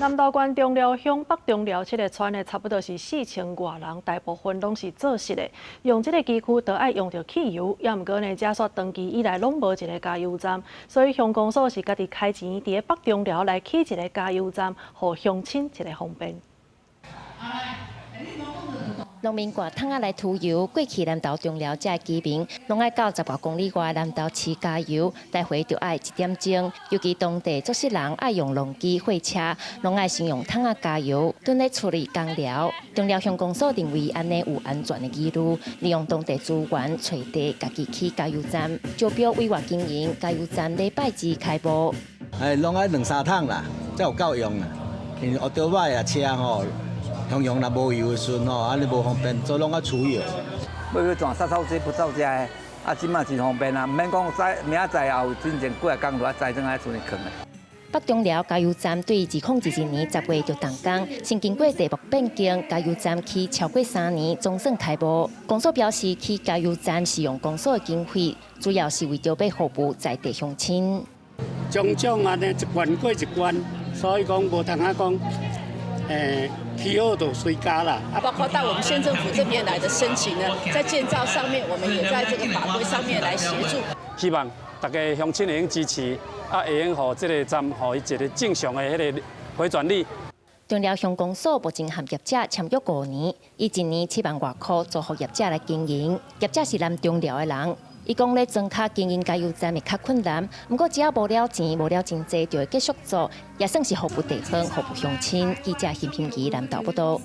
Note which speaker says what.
Speaker 1: 南投县中寮乡北中寮这个村的差不多是4000多人，大部分拢是做实的。用这个机区都爱用到汽油，也毋过呢，假说长期以来拢无一个加油站，所以乡公所是家己开钱伫个北中寮来起一个加油站，互乡亲一个方便。
Speaker 2: 农民挂桶仔来涂油，过去南投中寮这居民，拢爱到10多公里外南投市加油，来回就爱1点钟。尤其当地足些人爱用农机货车，拢爱先用桶仔加油，等咧处理工寮。中寮乡公所认为安尼有安全的记录，利用当地资源找地，家己起加油站，招标委外经营。加油站礼拜2开幕。
Speaker 3: 拢爱2、3桶啦，才有够用啦。因为奥摆啊车吼。常常若无油的时吼，安尼无方便，所以拢爱储油。
Speaker 4: 要去转杀手机不造假的，即马真方便啊，毋免讲载明仔载后真正几啊工就要载转来厝里放的。
Speaker 2: 北中寮加油站对2011年10月就动工，先经过地目变更，加油站起超过3年，总算开幕。公所表示，起加油站是用公所的经费，主要是为着要服务在地乡亲。
Speaker 5: 种种安尼一关过一关，所以讲无通啊讲。气候都随家啦，
Speaker 6: 包括到我们县政府这边来的申请呢，在建造上面，我们也在这个法规上面来协助。
Speaker 5: 希望大家乡亲会用支持，会用互这个站，互伊一个正常的迄个回转率。
Speaker 2: 中寮乡公所目前和业者签约5年，以1年7万多块租予业者来经营。业者是南中寮的人。伊讲咧，庄卡经营加油站会较困难，不过只要无了钱，无了真济，就会继续做，也算是服务地方、服务乡亲。记者辛平仪南投报道。